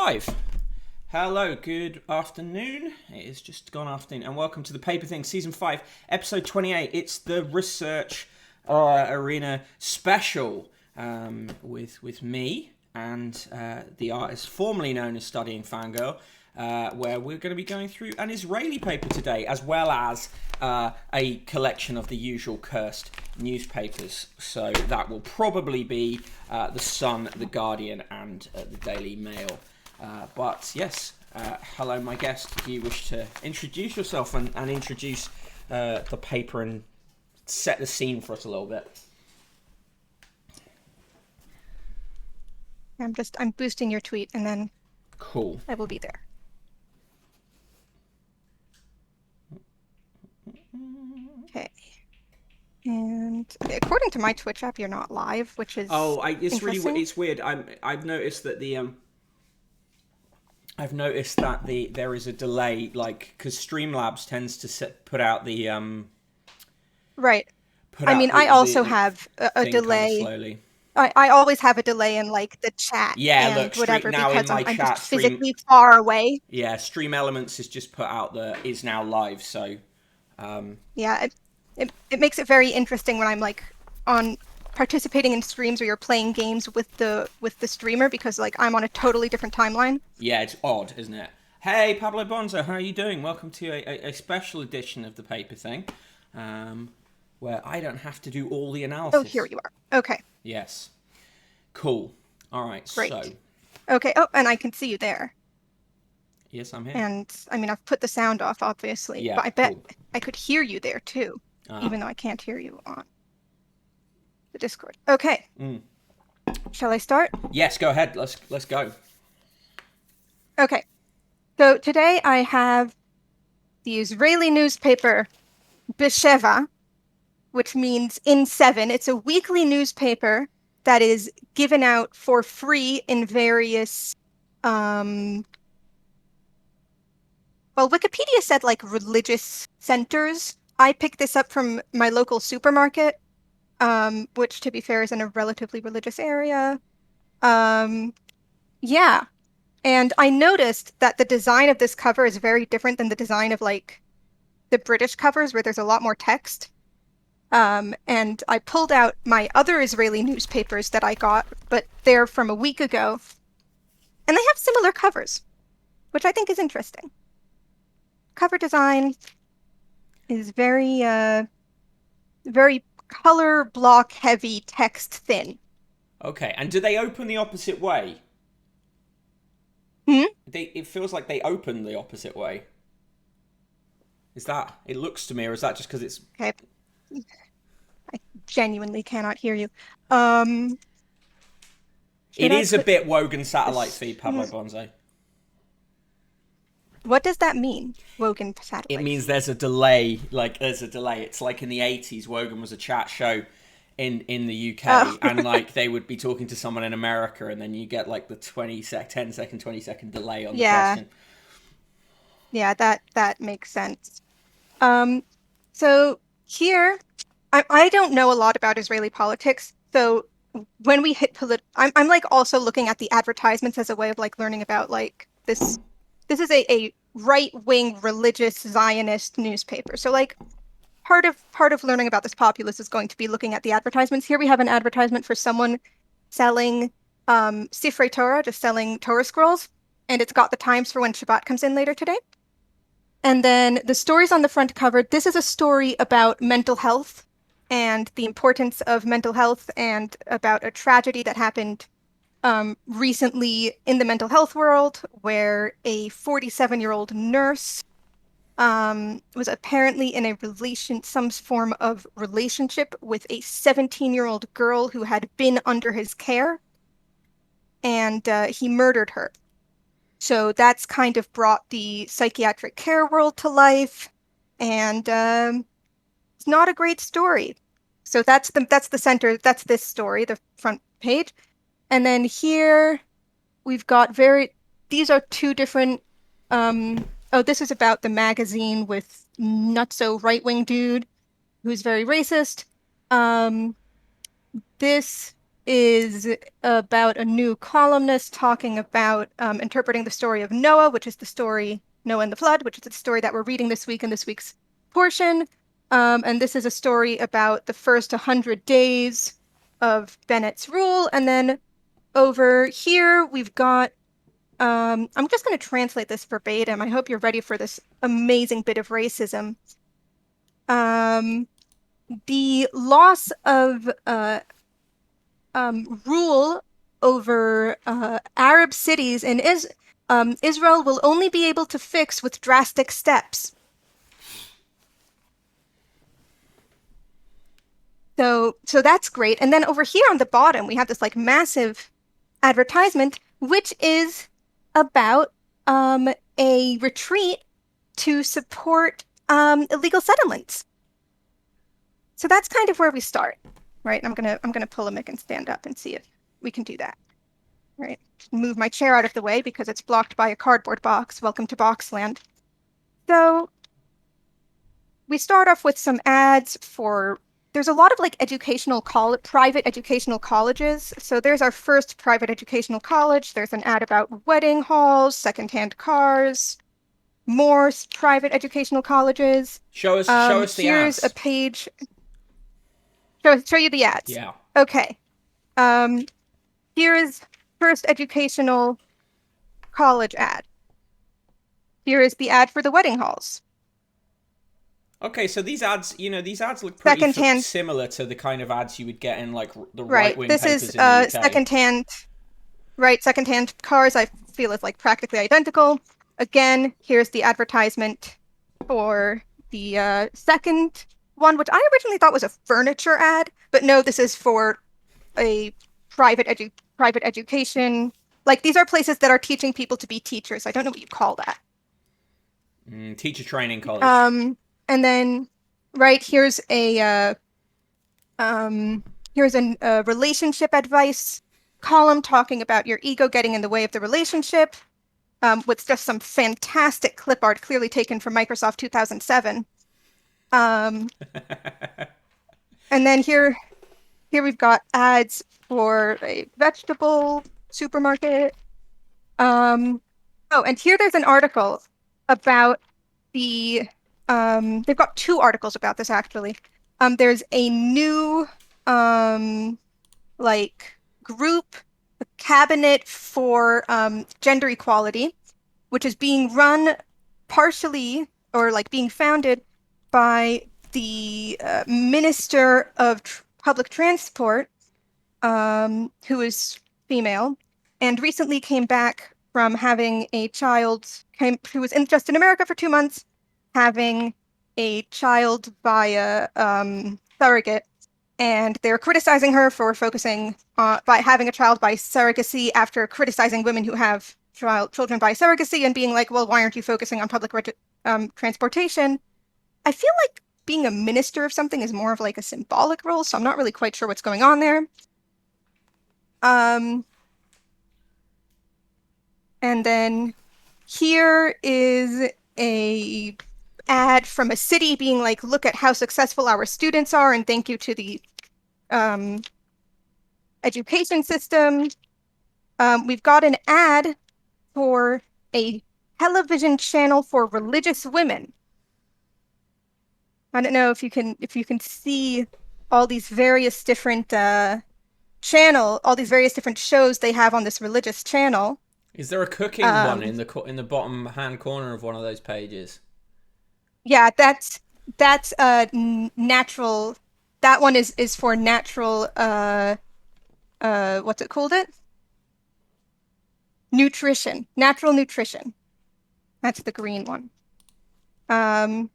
live. Hello, good afternoon. It is just gone afternoon, and welcome to the Paper Thing Season 5, Episode 28. It's the Research Arena special with me and the artist formerly known as Studying Fangirl, where we're going to be going through an Israeli paper today, as well as a collection of the usual cursed newspapers. So that will probably be The Sun, The Guardian, and the Daily Mail. But yes, hello, my guest. Do you wish to introduce yourself and introduce the paper and set the scene for us a little bit? I'm boosting your tweet and then Cool. I will be there. Okay. And according to my Twitch app, you're not live, which is It's really interesting. it's weird. I've noticed that there is a delay, like, because Streamlabs tends to put out the Right. put I out mean, the I also the have a thing kind of delay. slowly. I always have a delay in like the chat Yeah, and look, stream whatever now in because my I'm just chat. Stream physically far away. Yeah, Stream Elements has just put out is now live. So Yeah, it makes it very interesting when I'm like on participating in streams where you're playing games with the streamer because like I'm on a totally different timeline. yeah, it's odd, isn't it? Hey, Pablo Bonzo, how are you doing? Welcome to a special edition of the Paper Thing, where I don't have to do all the Oh, here analysis. you are. Okay, Yes, cool. All right, great. so Okay. Oh, and I can see you there. yes, I'm here. And I mean, I've put the sound off, obviously, Yeah, but I bet cool. I could hear you there too, Uh-huh. even though I can't hear you on the Discord. Okay. Shall I start? Yes, go ahead. Let's go. Okay. So today I have the Israeli newspaper Besheva, which means in seven. It's a weekly newspaper that is given out for free in various well, Wikipedia said like religious centers. I picked this up from my local supermarket, which to be fair is in a relatively religious area. Yeah. And I noticed that the design of this cover is very different than the design of like the British covers where there's a lot more text. And I pulled out my other Israeli newspapers that I got, but they're from a week ago. And they have similar covers, which I think is interesting. Cover design is very color block heavy, text thin. Okay, and do they open the opposite way? Hmm? It feels like they open the opposite way. Is that? It looks to me, or is that just because it's? Okay. I genuinely cannot hear you. Should It I is a put bit Wogan satellite this? feed, Pablo Bonzo. What does that mean? Wogan It satellite means feed. there's a delay. Like there's a delay. It's like in the '80s, Wogan was a chat show in the UK, Oh, and like they would be talking to someone in America, and then you get like the 10-second, 20-second delay on the yeah. question. Yeah, that makes sense. Um, so here, I don't know a lot about Israeli politics, so when we hit I'm like also looking at the advertisements as a way of like learning about like this. This is a right-wing religious Zionist newspaper. So like part of learning about this populace is going to be looking at the advertisements. Here we have an advertisement for someone selling Sifrei Torah, just selling Torah scrolls, and it's got the times for when Shabbat comes in later today. And then the stories on the front cover. This is a story about mental health and the importance of mental health and about a tragedy that happened recently in the mental health world where a 47-year-old nurse was apparently in a some form of relationship with a 17-year-old girl who had been under his care, and he murdered her. So that's kind of brought the psychiatric care world to life, and it's not a great story. So that's the center. That's this story, the front page, and then here we've got these are two different. Oh, this is about the magazine with nutso right-wing dude who's very racist. This is about a new columnist talking about interpreting the story of Noah, which is the story Noah and the Flood, which is the story that we're reading this week in this week's portion. And this is a story about the first 100 days of Bennett's rule. And then over here, we've got, I'm just going to translate this verbatim. I hope you're ready for this amazing bit of racism. The loss of rule over Arab cities in Israel will only be able to fix with drastic steps. So that's great. And then over here on the bottom, we have this like massive advertisement, which is about a retreat to support illegal settlements. So that's kind of where we start, right? I'm gonna pull a mic and stand up and see if we can do that. All right, just move my chair out of the way because it's blocked by a cardboard box. Welcome to Boxland. So we start off with some ads for, there's a lot of like private educational colleges. So there's our first private educational college. There's an ad about wedding halls, secondhand cars, more private educational colleges. Show us the here's ads. a page. Show you the ads. Yeah. Okay. Here's first educational college ad. Here is the ad for the wedding halls. Okay, so these ads look pretty similar to the kind of ads you would get in like the right-wing papers in the UK. Secondhand cars, I feel is like practically identical. Again, here's the advertisement for the second one, which I originally thought was a furniture ad, but no, this is for a private education. Like these are places that are teaching people to be teachers. I don't know what you call that. Teacher training college. And then here's a relationship advice column talking about your ego getting in the way of the relationship, with just some fantastic clip art clearly taken from Microsoft 2007. And then here we've got ads for a vegetable supermarket. And here there's an article about they've got two articles about this actually. There's a new group, a cabinet for gender equality, which is being run partially or being founded by the Minister of Public Transport, who is female, and recently came back from having a child, who was just in America for 2 months, having a child via surrogate, and they're criticizing her for focusing by having a child by surrogacy after criticizing women who have children by surrogacy and being like, well, why aren't you focusing on public transportation? I feel like being a minister of something is more of like a symbolic role, so I'm not really quite sure what's going on there. And then here is a ad from a city being like, look at how successful our students are and thank you to the education system. We've got an ad for a television channel for religious women. I don't know if you can see all these various different all these various different shows they have on this religious channel. Is there a cooking one in the bottom hand corner of one of those pages? Yeah, that's natural. That one is for natural what's it called? Nutrition. Natural nutrition. That's the green one. And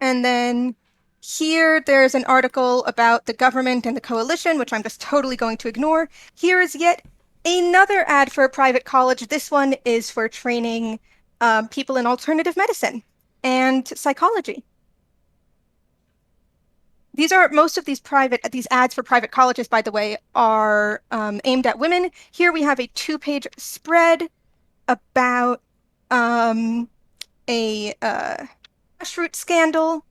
then here there's an article about the government and the coalition, which I'm just totally going to ignore. Here is yet another ad for a private college. This one is for training people in alternative medicine and psychology. Most of these ads for private colleges, by the way, are aimed at women. Here we have a 2-page spread about a fruit scandal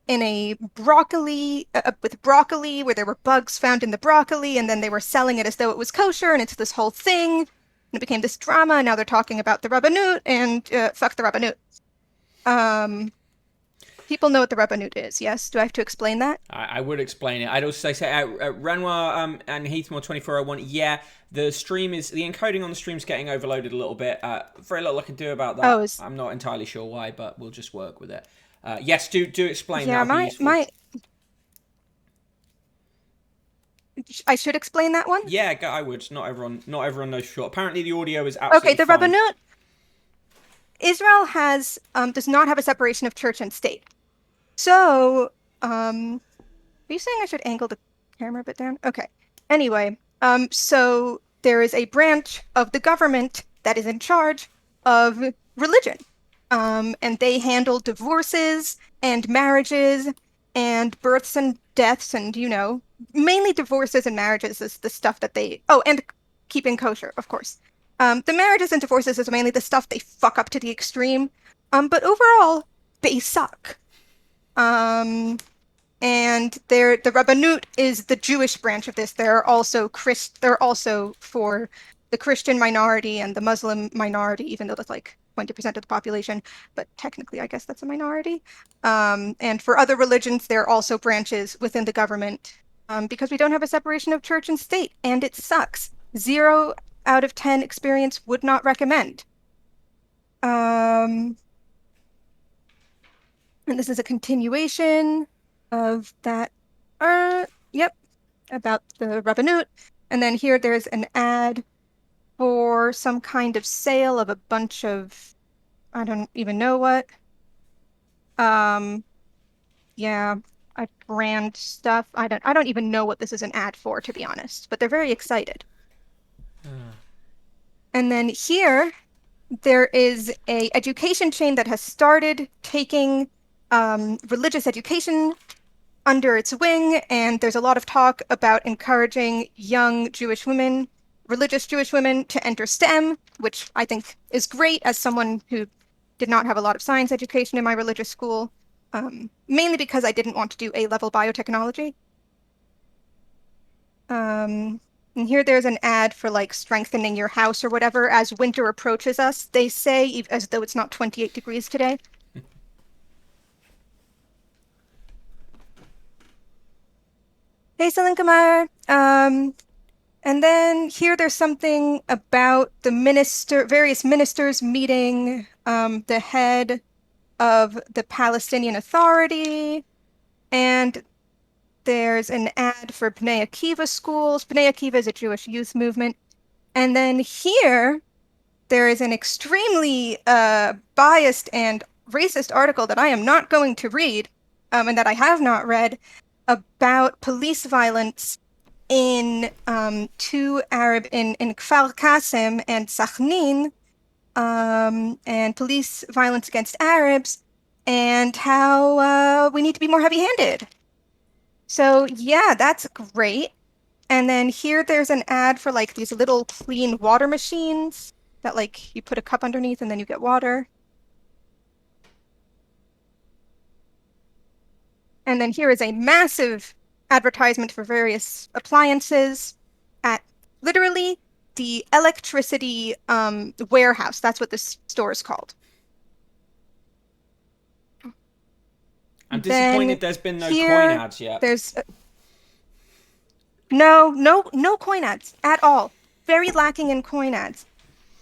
in a broccoli with broccoli where there were bugs found in the broccoli, and then they were selling it as though it was kosher, and it's this whole thing. And it became this drama, and now they're talking about the Rabbanut and fuck the Rabbanut. People know what the Rabbanut is, yes? Do I have to explain that? I would explain it. I'd also say Renoir and Heathmore 2401. Yeah, the encoding on the stream's getting overloaded a little bit. Very little I can do about Oh, that. I'm not entirely sure why, but we'll just work with it. Yes, do explain. yeah, That'll be useful. I should explain that one? Yeah, I would. Not everyone knows for sure. Apparently, the audio is absolutely okay. The fine. Rabbanut. Israel does not have a separation of church and state. So, are you saying I should angle the camera a bit down? Okay. Anyway, so there is a branch of the government that is in charge of religion. And they handle divorces and marriages and births and deaths and, mainly divorces and marriages is the stuff that and keeping kosher, of course. The marriages and divorces is mainly the stuff they fuck up to the extreme. But overall, they suck. And the Rabbanut is the Jewish branch of this. They're also for the Christian minority and the Muslim minority, even though that's like 20% of the population, but technically I guess that's a minority. And for other religions, there are also branches within the government, because we don't have a separation of church and state, and it sucks. 0 out of 10 experience would not recommend. And this is a continuation of that. Yep, about the Rabbanut. And then here there's an ad for some kind of sale of a bunch of, I don't even know what. Yeah, I brand stuff. I don't even know what this is an ad for, to be honest, but they're very excited. And then here there is a education chain that has started taking religious education under its wing, and there's a lot of talk about encouraging young Jewish women, religious Jewish women, to enter STEM, which I think is great as someone who did not have a lot of science education in my religious school, mainly because I didn't want to do A-level biotechnology. And here there's an ad for like strengthening your house or whatever as winter approaches us. They say as though it's not 28 degrees today. Hey, Selinkamar. And then here there's something about the various ministers meeting the head of the Palestinian Authority. And there's an ad for Bnei Akiva schools. Bnei Akiva is a Jewish youth movement. And then here there is an extremely biased and racist article that I am not going to read, and that I have not read, about police violence in Kfar Qasim and Sakhnin, and police violence against Arabs, and how we need to be more heavy-handed. So yeah, that's great. And then here there's an ad for like these little clean water machines that like you put a cup underneath and then you get water. And then here is a massive advertisement for various appliances at literally the electricity warehouse. That's what this store is called. I'm disappointed there's been no coin ads yet. There's no coin ads at all. Very lacking in coin ads.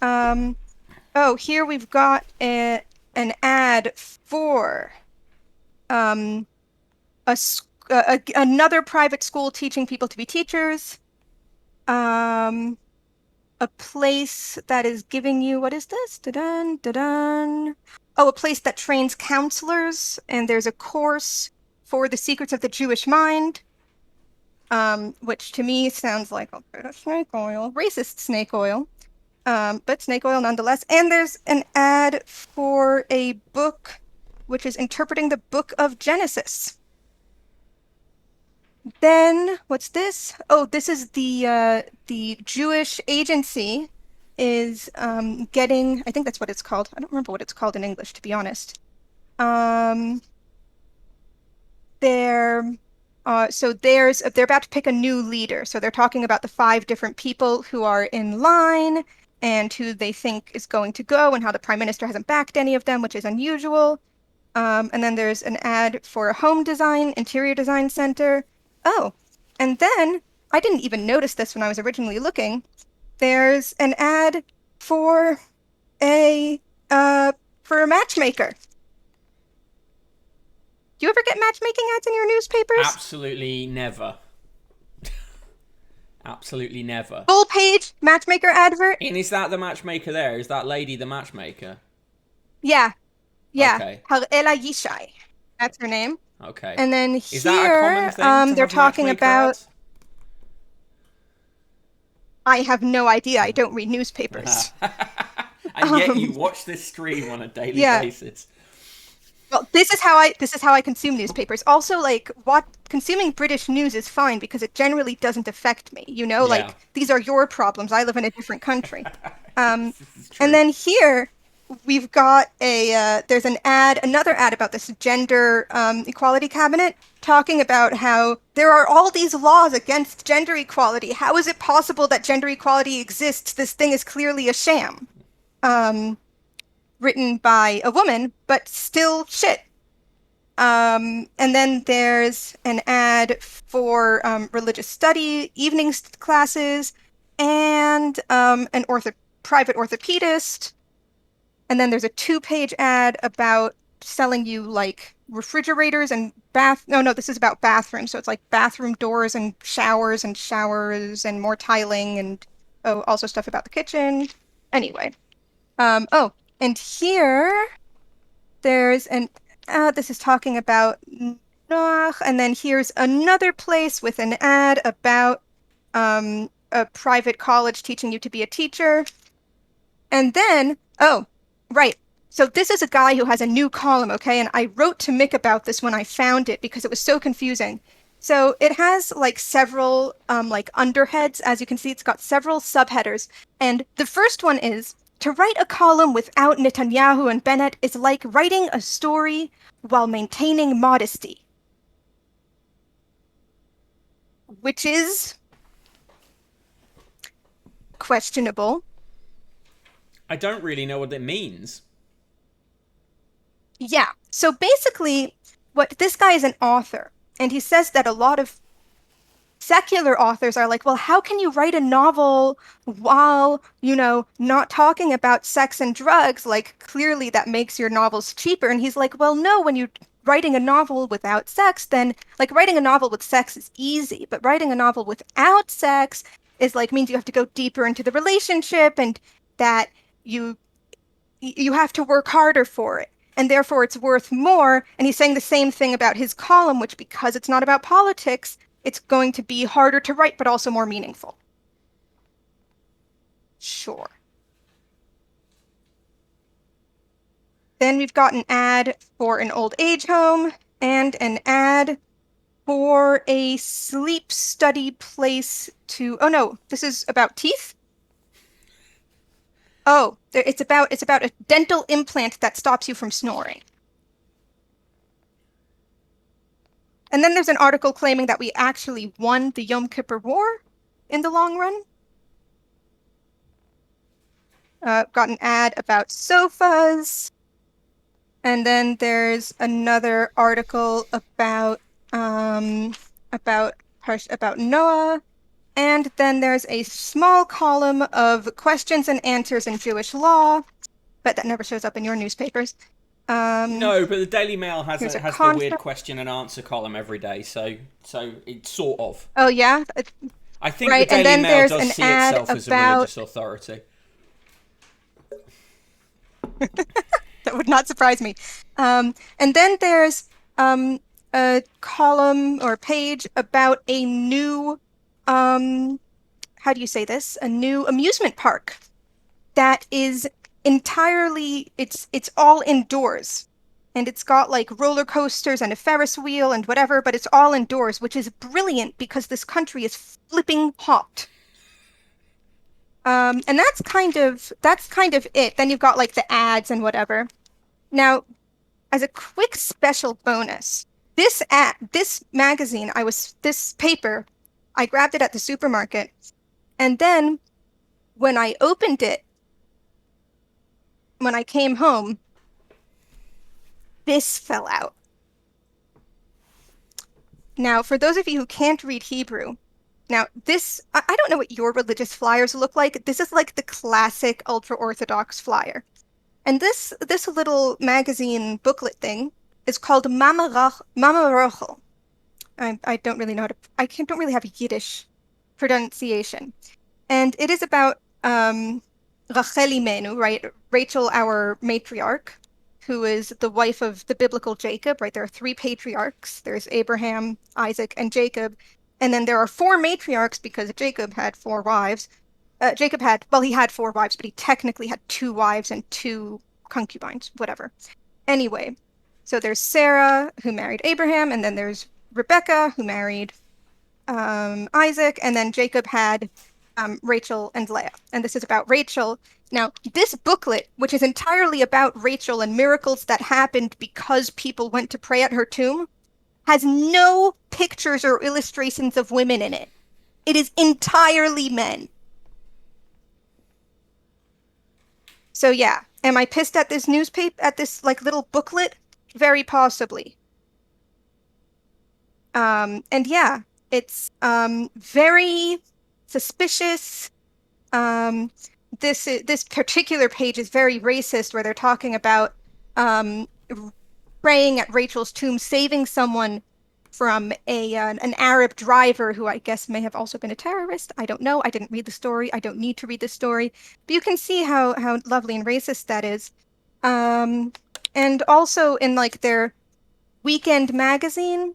Oh, here we've got an ad for another private school teaching people to be teachers. A place that is giving you, what is this? Da-dun, da-dun. Oh, a place that trains counselors, and there's a course for the secrets of the Jewish mind, which to me sounds like a bit of snake oil, racist snake oil, but snake oil nonetheless. And there's an ad for a book which is interpreting the book of Genesis. Then what's this? Oh, this is the Jewish agency is getting, I think that's what it's called. I don't remember what it's called in English, to be honest. they're they're about to pick a new leader. So they're talking about the 5 different people who are in line and who they think is going to go and how the prime minister hasn't backed any of them, which is unusual. And then there's an ad for a home design, interior design center. Oh, and then I didn't even notice this when I was originally looking. There's an ad for a for a matchmaker. Do you ever get matchmaking ads in your newspapers? Absolutely never. Absolutely never. Full page matchmaker advert? And is that the matchmaker there? Is that lady the matchmaker? Yeah. Yeah. Okay. Ella Yishai. That's her name. Okay. And then Is that a common here, thing to they're have talking matchmaker about. ads? I have no idea. I don't read newspapers. And yet you watch this stream on a daily Yeah. basis. Well, this is how I consume newspapers. Also, like, what consuming British news is fine because it generally doesn't affect me. You know, Yeah. like these are your problems. I live in a different country. This is true. And then here we've got there's another ad about this gender equality cabinet talking about how there are all these laws against gender equality. How is it possible that gender equality exists? This thing is clearly a sham. Written by a woman, but still shit. And then there's an ad for religious study, evening classes, and an private orthopedist. And then there's a 2-page ad about selling you like refrigerators and no, this is about bathrooms. So it's like bathroom doors and showers and more tiling and also stuff about the kitchen. Anyway. And here there's this is talking about Noach, and then here's another place with an ad about a private college teaching you to be a teacher. And then, right. So this is a guy who has a new column, okay? And I wrote to Mick about this when I found it because it was so confusing. So it has like several like underheads. As you can see, it's got several subheaders. And the first one is, to write a column without Netanyahu and Bennett is like writing a story while maintaining modesty. Which is questionable. I don't really know what it means. Yeah. So basically, this guy is an author, and he says that a lot of secular authors are like, well, how can you write a novel while, not talking about sex and drugs? Like, clearly that makes your novels cheaper. And he's like, well, no, when you're writing a novel without sex, then like writing a novel with sex is easy, but writing a novel without sex is like means you have to go deeper into the relationship and that you have to work harder for it. And therefore it's worth more. And he's saying the same thing about his column, which because it's not about politics, it's going to be harder to write, but also more meaningful. Sure. Then we've got an ad for an old age home and an ad for a sleep study place to... Oh no, this is about teeth? Oh, it's about a dental implant that stops you from snoring. And then there's an article claiming that we actually won the Yom Kippur War in the long run. Got an ad about sofas. And then there's another article about Noah. And then there's a small column of questions and answers in Jewish law, but that never shows up in your newspapers. No, but the Daily Mail has the weird question and answer column every day, so it's sort of. Oh yeah, I think right. the Daily Mail does see ad itself as a religious authority. That would not surprise me. And then there's a column or page about a new how do you say this? A new amusement park that is entirely it's all indoors. And it's got like roller coasters and a Ferris wheel and whatever, but it's all indoors, which is brilliant because this country is flipping hot. And that's kind of it. Then you've got like the ads and whatever. Now, as a quick special bonus, this magazine, this paper, I grabbed it at the supermarket, and then when I opened it, when I came home, this fell out. Now, for those of you who can't read Hebrew, now I don't know what your religious flyers look like. This is like the classic ultra-Orthodox flyer. And this little magazine booklet thing is called Mama Rochel. I don't really know don't really have a Yiddish pronunciation. And it is about Rachel Imenu, right? Rachel, our matriarch, who is the wife of the biblical Jacob, right? There are three patriarchs. There's Abraham, Isaac, and Jacob. And then there are four matriarchs because Jacob had four wives. He had four wives, but he technically had two wives and two concubines, whatever. Anyway, so there's Sarah, who married Abraham, and then there's Rebecca, who married Isaac, and then Jacob had Rachel and Leah. And this is about Rachel. Now, this booklet, which is entirely about Rachel and miracles that happened because people went to pray at her tomb, has no pictures or illustrations of women in it. It is entirely men. So yeah, am I pissed at this like little booklet? Very possibly. And yeah, it's very suspicious. This particular page is very racist, where they're talking about praying at Rachel's tomb, saving someone from an Arab driver who I guess may have also been a terrorist. I don't know. I didn't read the story. I don't need to read the story. But you can see how lovely and racist that is. And also in like their weekend magazine,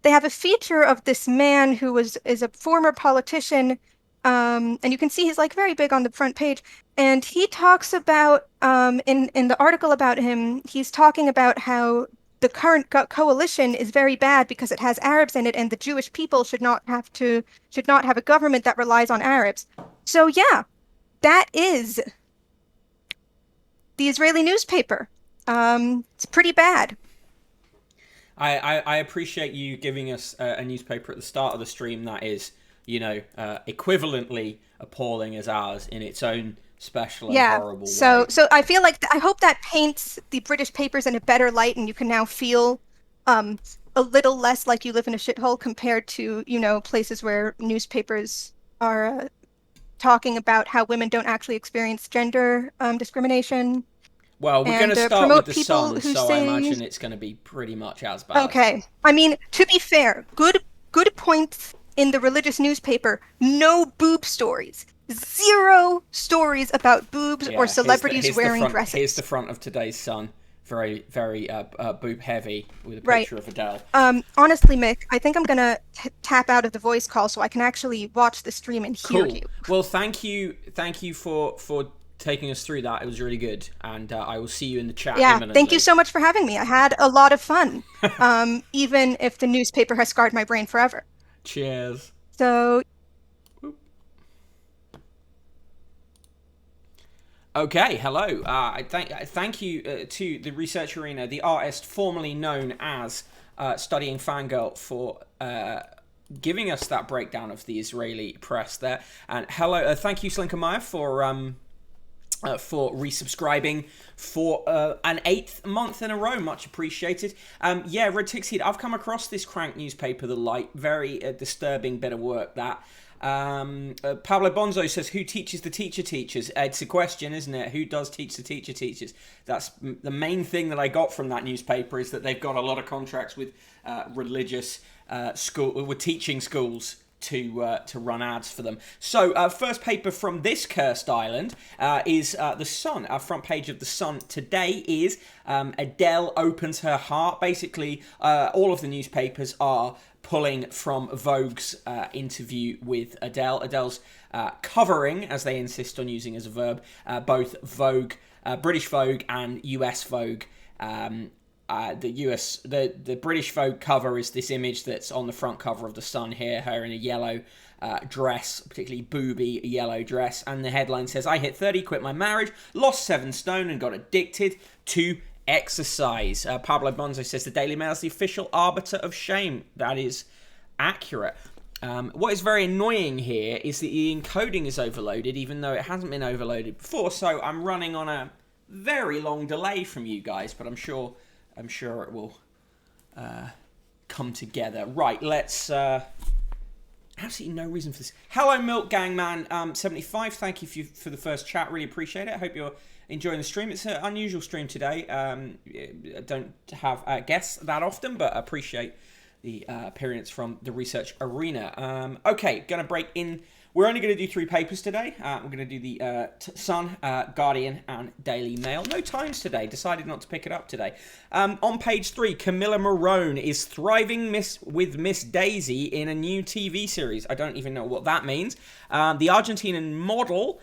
they have a feature of this man who is a former politician. And you can see he's like very big on the front page. And he talks about in the article about him, he's talking about how the current coalition is very bad because it has Arabs in it, and the Jewish people should not have a government that relies on Arabs. So yeah, that is the Israeli newspaper. It's pretty bad. I appreciate you giving us a newspaper at the start of the stream that is, equivalently appalling as ours in its own special and horrible way. So I feel like I hope that paints the British papers in a better light, and you can now feel a little less like you live in a shithole compared to, places where newspapers are talking about how women don't actually experience gender discrimination. Well, we're going to start with the Sun, so I imagine it's going to be pretty much as bad. Okay. I mean, to be fair, good points in the religious newspaper. No boob stories. 0 stories about boobs or celebrities wearing dresses. Here's the front of today's Sun. Very, very boob heavy with a picture of Adele. Honestly, Mick, I think I'm going to tap out of the voice call so I can actually watch the stream and hear you. Well, thank you for taking us through that. It was really good, and I will see you in the chat imminently. Thank you so much for having me. I had a lot of fun, even if the newspaper has scarred my brain forever. Cheers. So... Okay, hello. Thank you to the Research Arena, the artist formerly known as Studying Fangirl, for giving us that breakdown of the Israeli press there. And hello, thank you, Slinkermeyer, for resubscribing for an 8th month in a row. Much appreciated. Red Tixie, I've come across this crank newspaper, The Light. Very disturbing bit of work, that. Pablo Bonzo says, who teaches the teacher teachers? It's a question, isn't it? Who does teach the teacher teachers? That's the main thing that I got from that newspaper, is that they've got a lot of contracts with religious with teaching schools to run ads for them. So first paper from this cursed island is The Sun. Our front page of The Sun today is Adele opens her heart. Basically, all of the newspapers are pulling from Vogue's interview with Adele. Adele's covering, as they insist on using as a verb, both Vogue, British Vogue and US Vogue. The British Vogue cover is this image that's on the front cover of The Sun here, her in a yellow dress, particularly booby yellow dress, and the headline says, I hit 30, quit my marriage, lost 7 stone and got addicted to exercise. Pablo Bonzo says the Daily Mail is the official arbiter of shame. That is accurate. What is very annoying here is that the encoding is overloaded, even though it hasn't been overloaded before. So I'm running on a very long delay from you guys, but I'm sure it will come together. Right, let's. Absolutely no reason for this. Hello, Milk Gangman 75. Thank you for the first chat. Really appreciate it. I hope you're enjoying the stream. It's an unusual stream today. I don't have guests that often, but I appreciate the appearance from the Research Arena. Okay, going to break in. We're only going to do 3 papers today. We're going to do the Sun, Guardian, and Daily Mail. No Times today. Decided not to pick it up today. On page 3, Camilla Morone is thriving with Miss Daisy in a new TV series. I don't even know what that means. The Argentinian model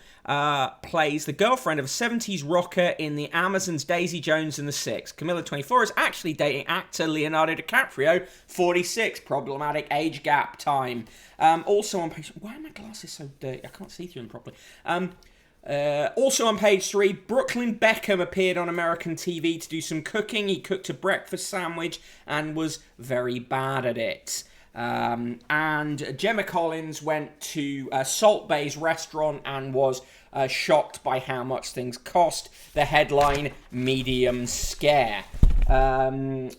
plays the girlfriend of a 70s rocker in the Amazons' Daisy Jones and the Six. Camilla, 24, is actually dating actor Leonardo DiCaprio, 46. Problematic age gap time. Also on page... Why are my glasses so dirty? I can't see through them properly. Also on page 3, Brooklyn Beckham appeared on American TV to do some cooking. He cooked a breakfast sandwich and was very bad at it. And Gemma Collins went to Salt Bay's restaurant and was shocked by how much things cost. The headline, medium scare. Another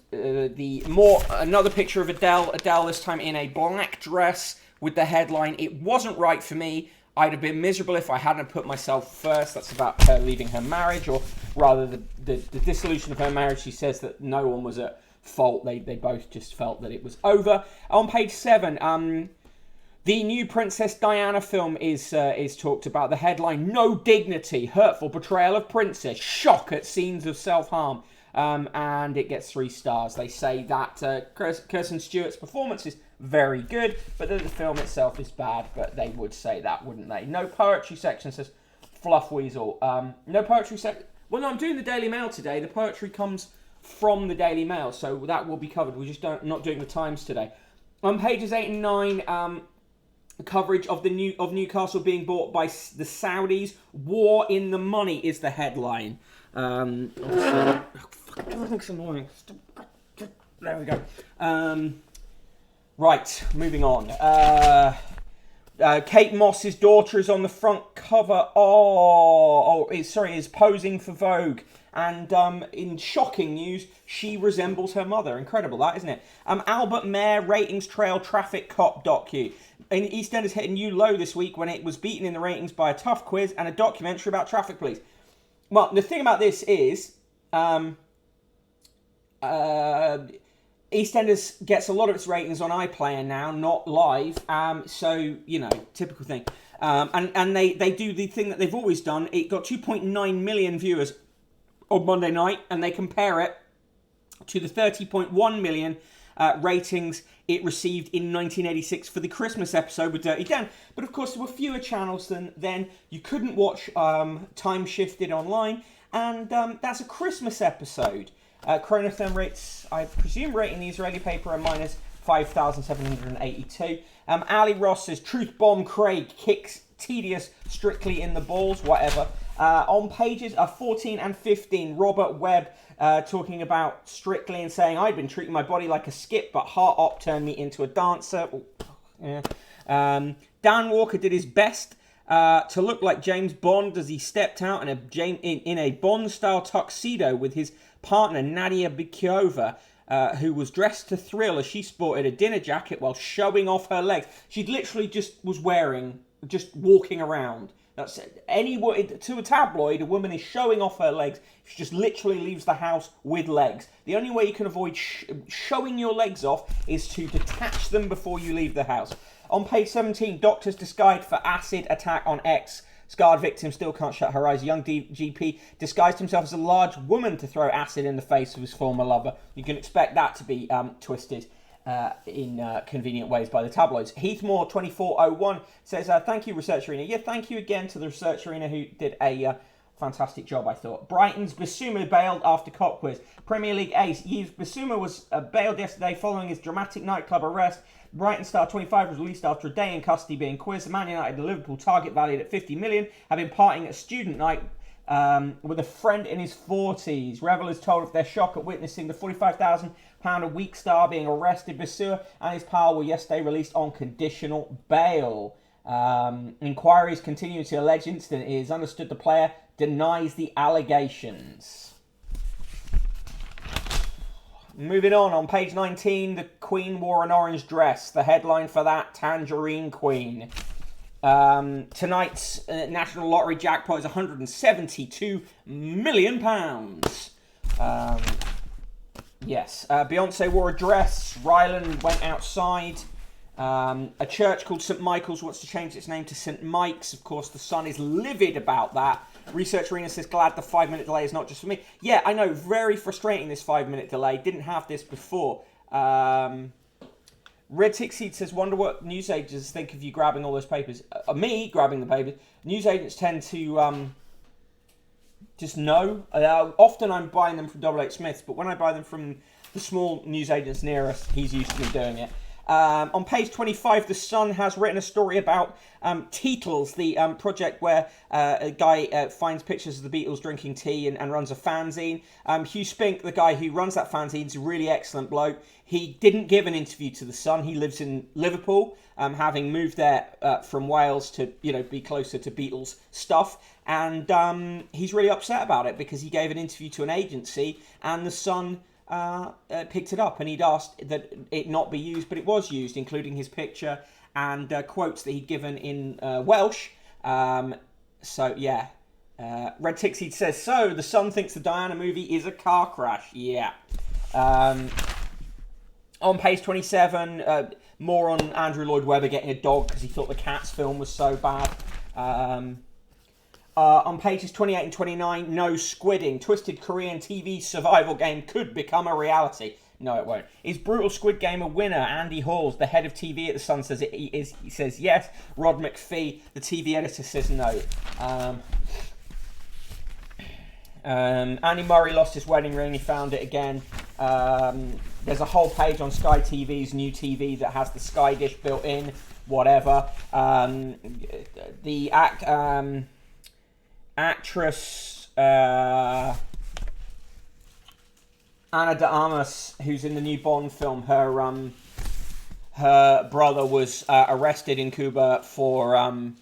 picture of Adele this time in a black dress with the headline, "It wasn't right for me. I'd have been miserable if I hadn't put myself first." That's about her leaving her marriage, or rather the dissolution of her marriage. She says that no one was at fault. They both just felt that it was over. On page 7, the new Princess Diana film is talked about. The headline, "No dignity, hurtful portrayal of princess, shock at scenes of self-harm." And it gets 3 stars. They say that Kirsten Stewart's performance is very good, but that the film itself is bad. But they would say that, wouldn't they? No poetry section, says Fluff Weasel. No poetry section. Well, no, I'm doing the Daily Mail today. The poetry comes from the Daily Mail, so that will be covered. We're just not doing the Times today. On pages 8 and 9, coverage of Newcastle being bought by the Saudis. War in the money is the headline. That's annoying. There we go. Right, moving on. Kate Moss's daughter is on the front cover. Is posing for Vogue. And in shocking news, she resembles her mother. Incredible, that, isn't it? Albert Mayer ratings trail traffic cop docu. In EastEnders hit a new low this week when it was beaten in the ratings by a tough quiz and a documentary about traffic police. Well, the thing about this is, EastEnders gets a lot of its ratings on iPlayer now, not live. So, you know, typical thing. And they do the thing that they've always done. It got 2.9 million viewers on Monday night, and they compare it to the 30.1 million ratings it received in 1986 for the Christmas episode with Dirty Dan. But of course, there were fewer channels than then. You couldn't watch Time Shifted online, and that's a Christmas episode. Chronotherm rates, I presume, rating the Israeli paper a minus 5,782. Ali Ross says, "Truth bomb Craig kicks tedious strictly in the balls," whatever. On pages 14 and 15, Robert Webb talking about Strictly and saying, "I'd been treating my body like a skip, but Heart Op turned me into a dancer." Yeah. Dan Walker did his best to look like James Bond as he stepped out in a Bond-style tuxedo with his partner Nadia Bikiova, who was dressed to thrill as she sported a dinner jacket while showing off her legs. She literally just was walking around. That's to a tabloid, a woman is showing off her legs. She just literally leaves the house with legs. The only way you can avoid showing your legs off is to detach them before you leave the house. On page 17, doctors disguised for acid attack on ex. Scarred victim still can't shut her eyes. Young GP disguised himself as a large woman to throw acid in the face of his former lover. You can expect that to be twisted in convenient ways by the tabloids. Heathmore 2401 says, "Thank you, Research Arena." Yeah, thank you again to the Research Arena, who did a fantastic job, I thought. Brighton's Bissouma bailed after cop quiz. Premier League ace Yves Bissouma was bailed yesterday following his dramatic nightclub arrest. Brighton star 25 was released after a day in custody being quizzed. Man United and Liverpool, target valued at 50 million, have been partying at student night with a friend in his 40s. Revelers told of their shock at witnessing the £45,000 a week star being arrested. Basua and his pal were yesterday released on conditional bail. Inquiries continue to allege incident. It is understood the player denies the allegations. Moving on page 19, the Queen wore an orange dress. The headline for that, Tangerine Queen. Tonight's National Lottery jackpot is £172 million. Yes. Beyonce wore a dress. Ryland went outside. A church called St. Michael's wants to change its name to St. Mike's. Of course, the Sun is livid about that. Research Arena says, glad the 5-minute delay is not just for me. Yeah, I know. Very frustrating, this 5-minute delay. Didn't have this before. Red Tick says, wonder what newsagents think of you grabbing all those papers. Me grabbing the papers. Newsagents tend to just know. Often I'm buying them from Double H Smiths, but when I buy them from the small newsagents near us, he's used to me doing it. On page 25, The Sun has written a story about Teetles, the project where a guy finds pictures of the Beatles drinking tea and runs a fanzine. Hugh Spink, the guy who runs that fanzine, is a really excellent bloke. He didn't give an interview to The Sun. He lives in Liverpool, having moved there from Wales to, be closer to Beatles stuff. And he's really upset about it because he gave an interview to an agency and The Sun picked it up, and he'd asked that it not be used, but it was used, including his picture and quotes that he'd given in Welsh. Red Tixie says, so the Sun thinks the Diana movie is a car crash. Yeah. On page 27, more on Andrew Lloyd Webber getting a dog because he thought the Cats film was so bad. On pages 28 and 29, no squidding. Twisted Korean TV survival game could become a reality. No, it won't. Is Brutal Squid Game a winner? Andy Halls, the head of TV at The Sun, says it is. He says yes. Rod McPhee, the TV editor, says no. Andy Murray lost his wedding ring. He found it again. There's a whole page on Sky TV's new TV that has the Sky dish built in. Whatever. The actress Anna de Armas, who's in the new Bond film, her brother was arrested in Cuba for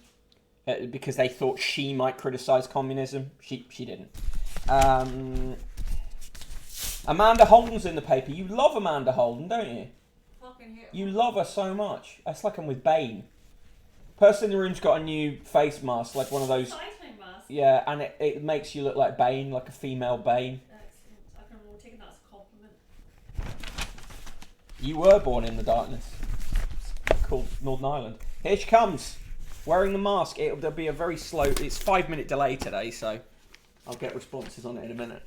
because they thought she might criticize communism. She didn't. Amanda Holden's in the paper. You love Amanda Holden, don't you? You love her so much. That's like I'm with Bane. Person in the room's got a new face mask, like one of those. Yeah, and it makes you look like Bane, like a female Bane. Excellent. I can take that as a compliment. You were born in the darkness. Called Northern Ireland. Here she comes, wearing the mask. There'll be a very slow. It's 5-minute delay today, so I'll get responses on it in a minute.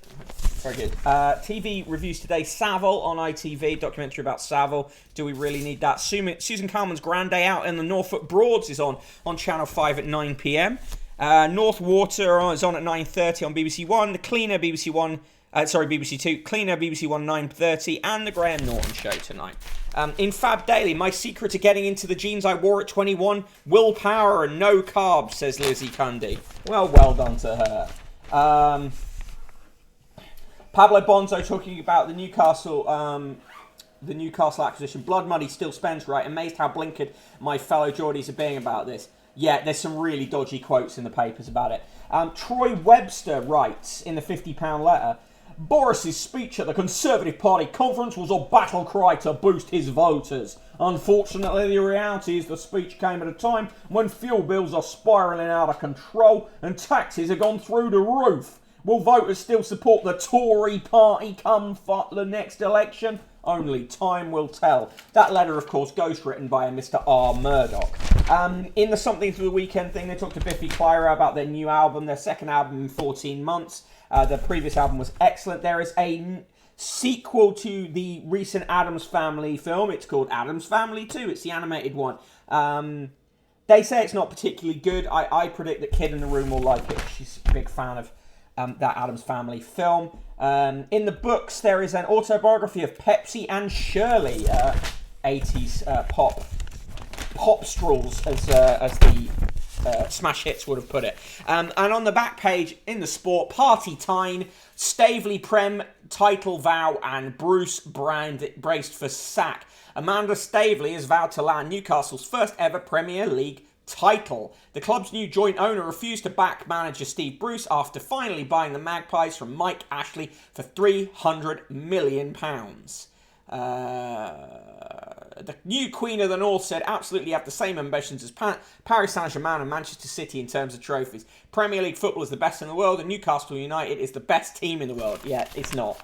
Very good. TV reviews today. Savile on ITV, documentary about Savile. Do we really need that? Susan Calman's Grand Day Out in the Norfolk Broads is on Channel 5 at 9 p.m. North Water is on at 9:30 on BBC One. The Cleaner, BBC Two. Cleaner, BBC One, 9:30. And the Graham Norton Show tonight. In Fab Daily, my secret to getting into the jeans I wore at 21, willpower and no carbs, says Lizzie Cundy. Well done to her. Pablo Bonzo talking about the Newcastle acquisition. Blood money still spends right. Amazed how blinkered my fellow Geordies are being about this. Yeah, there's some really dodgy quotes in the papers about it. Troy Webster writes in the £50 letter, Boris's speech at the Conservative Party conference was a battle cry to boost his voters. Unfortunately, the reality is the speech came at a time when fuel bills are spiralling out of control and taxes have gone through the roof. Will voters still support the Tory party come the next election? Only time will tell. That letter, of course, ghostwritten by a Mr. R. Murdoch. In the Something for the Weekend thing, they talked to Biffy Clyro about their new album, their second album in 14 months. The previous album was excellent. There is a sequel to the recent Addams Family film. It's called Addams Family 2. It's the animated one. They say it's not particularly good. I predict that Kid in the Room will like it. She's a big fan of that Addams Family film. In the books, there is an autobiography of Pepsi and Shirley, 80s pop strolls, as the Smash Hits would have put it. And on the back page, in the sport, Party Time, Staveley Prem, title vow, and Bruce Brown braced for sack. Amanda Staveley has vowed to land Newcastle's first ever Premier League title. The club's new joint owner refused to back manager Steve Bruce after finally buying the Magpies from Mike Ashley for £300 million. The new Queen of the North said absolutely have the same ambitions as Paris Saint-Germain and Manchester City in terms of trophies. Premier League football is the best in the world and Newcastle United is the best team in the world. Yeah, it's not.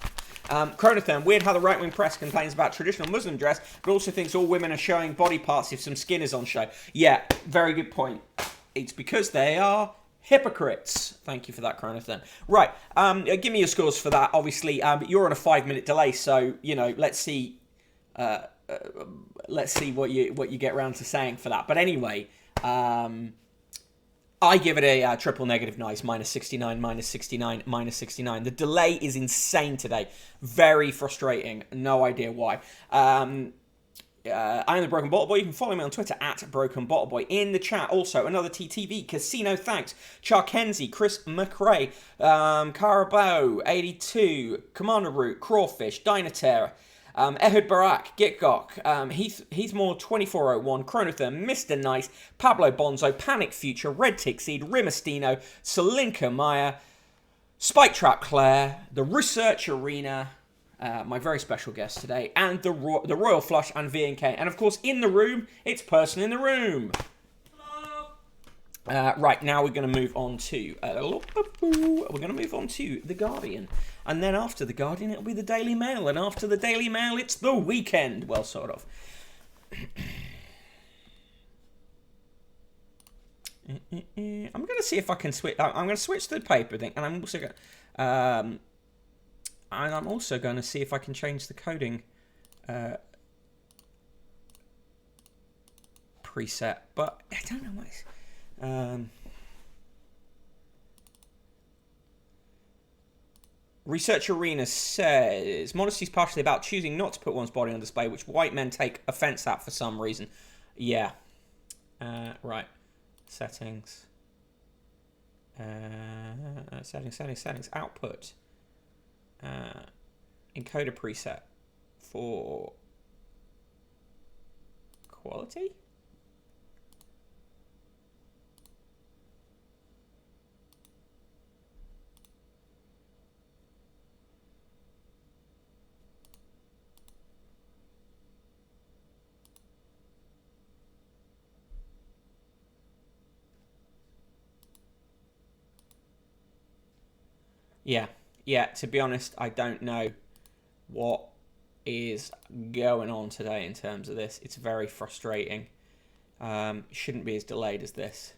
Chronotherm, weird how the right-wing press complains about traditional Muslim dress, but also thinks all women are showing body parts if some skin is on show. Yeah, very good point. It's because they are hypocrites. Thank you for that, Chronotherm. Right, give me your scores for that. Obviously, you're on a 5-minute delay, so, you know, let's see what you get round to saying for that. But anyway, I give it a triple negative nice, minus 69, minus 69, minus 69. The delay is insane today. Very frustrating. No idea why. I am the Broken Bottle Boy. You can follow me on Twitter at Broken Bottle Boy. In the chat, also, another TTV, Casino Thanks, Charkenzie, Chris McRae, Carabao, 82, Commander Root, Crawfish, Dynaterra, Ehud Barak, Gitgok, Heathmore 2401, Chronotherm, Mr. Nice, Pablo Bonzo, Panic Future, Red Tick Seed, Rimastino, Salinka Maya, Spike Trap Claire, The Research Arena, my very special guest today, and the Royal Flush and V&K. And of course, in the room, it's Person in the Room. Right, now we're going to move on to The Guardian. And then after The Guardian, it'll be the Daily Mail. And after the Daily Mail, it's the weekend. Well, sort of. I'm going to see if I can switch. I'm going to switch to the paper thing. And I'm also going to see if I can change the coding preset. But I don't know what it's... Research Arena says modesty is partially about choosing not to put one's body on display, which white men take offense at for some reason. Yeah. Right. Settings. Settings. Output. Encoder preset for quality. Yeah, to be honest, I don't know what is going on today in terms of this. It's very frustrating. Shouldn't be as delayed as this.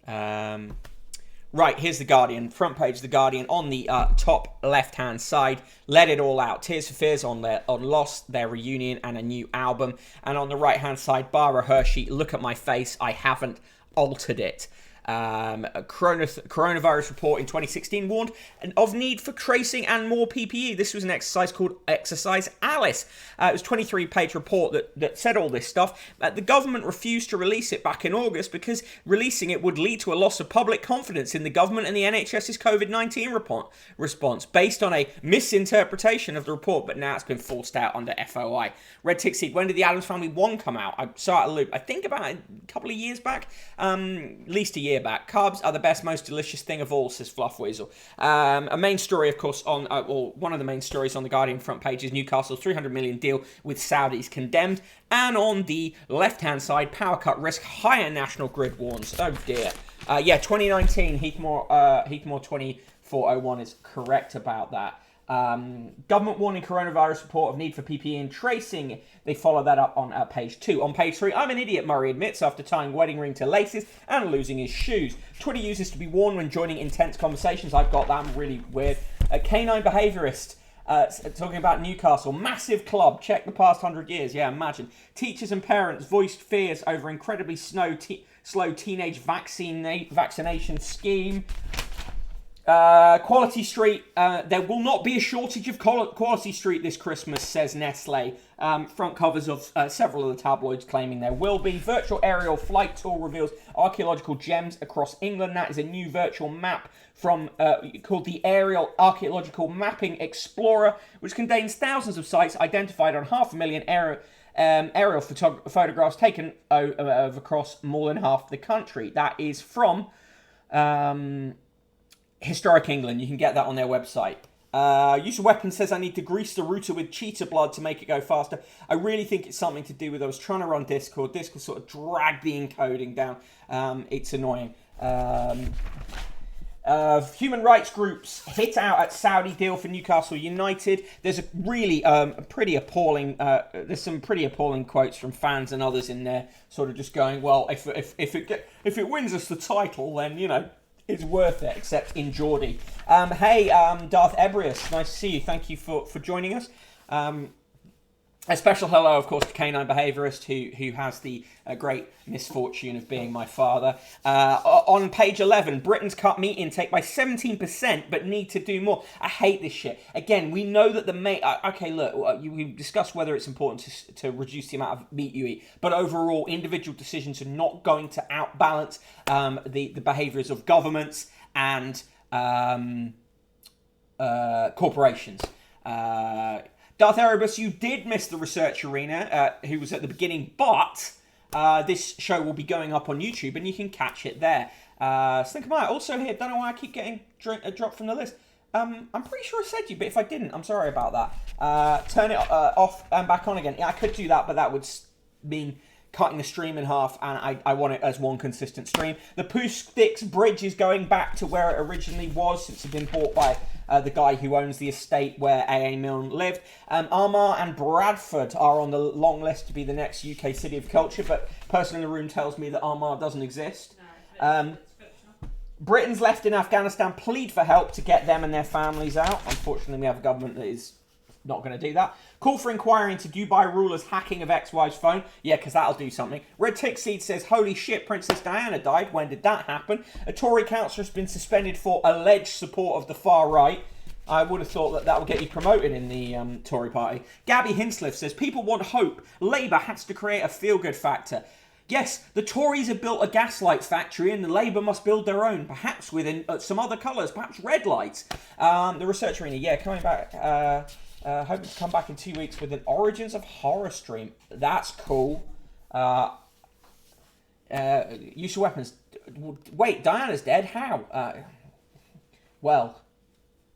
Right, here's The Guardian. Front page of The Guardian on the top left-hand side. Let It All Out. Tears for Fears on Lost, their reunion, and a new album. And on the right-hand side, Barbara Hershey, Look at My Face, I Haven't Altered It. A coronavirus report in 2016 warned of need for tracing and more PPE. This was an exercise called Exercise Alice. It was a 23-page report that said all this stuff. The government refused to release it back in August because releasing it would lead to a loss of public confidence in the government and the NHS's COVID-19 response based on a misinterpretation of the report, but now it's been forced out under FOI. Red Tick Seed, when did the Addams Family 1 come out? I saw it a loop. I think about a couple of years back, at least a year back. Carbs are the best, most delicious thing of all, says Fluff Weasel. A main story, of course, one of the main stories on the Guardian front page is Newcastle's $300 million deal with Saudis condemned. And on the left-hand side, power cut risk, higher national grid warns. Oh dear. 2019, Heathmore 2401 is correct about that. Government warning coronavirus report of need for PPE and tracing. They follow that up on page 2. On page 3, I'm an idiot, Murray admits after tying wedding ring to laces and losing his shoes. Twitter uses to be warned when joining intense conversations. I've got that. I'm really weird. A canine behaviourist talking about Newcastle. Massive club. Check the past 100 years. Yeah, imagine. Teachers and parents voiced fears over incredibly slow teenage vaccination scheme. Quality Street, there will not be a shortage of Quality Street this Christmas, says Nestle. Front covers of several of the tabloids claiming there will be. Virtual aerial flight tour reveals archaeological gems across England. That is a new virtual map from called the Aerial Archaeological Mapping Explorer, which contains thousands of sites identified on 500,000 aerial photographs taken of across more than half the country. That is from Historic England. You can get that on their website. Use of Weapons says I need to grease the router with cheetah blood to make it go faster. I really think it's something to do with I was trying to run Discord. Discord sort of dragged the encoding down. It's annoying. Human rights groups hit out at Saudi deal for Newcastle United. There's a really pretty appalling. There's some pretty appalling quotes from fans and others in there, sort of just going, well, if it wins us the title, then it's worth it. Except in Geordie. Hey, Darth Ebrius, nice to see you. Thank you for joining us. A special hello, of course, to Canine Behaviourist, who has the great misfortune of being my father. On page 11, Britain's cut meat intake by 17%, but need to do more. I hate this shit. Again, we know that the meat... Okay, look, we discussed whether it's important to reduce the amount of meat you eat, but overall, individual decisions are not going to outbalance the behaviours of governments and corporations. Darth Erebus, you did miss the research arena, who was at the beginning, but this show will be going up on YouTube and you can catch it there. Think about it. Also here, don't know why I keep getting dropped from the list. I'm pretty sure I said you, but if I didn't, I'm sorry about that. Turn it off and back on again. Yeah, I could do that, but that would mean cutting the stream in half, and I want it as one consistent stream. The Pooh Sticks Bridge is going back to where it originally was, since it's been bought by the guy who owns the estate where A.A. Milne lived. Armagh and Bradford are on the long list to be the next UK city of culture, but person in the room tells me that Armagh doesn't exist. No, it's fictional. Britain's left in Afghanistan plead for help to get them and their families out. Unfortunately, we have a government that is not going to do that. Call for inquiry into Dubai rulers' hacking of ex-wife's phone. Yeah, because that'll do something. Red Tick Seed says, holy shit, Princess Diana died. When did that happen? A Tory councillor has been suspended for alleged support of the far right. I would have thought that would get you promoted in the Tory party. Gabby Hinsliff says, people want hope. Labour has to create a feel-good factor. Yes, the Tories have built a gaslight factory and the Labour must build their own, perhaps with some other colours, perhaps red lights. The research arena, yeah, coming back... hoping to come back in 2 weeks with an Origins of Horror stream. That's cool. Use of Weapons. Wait, Diana's dead? How? Well,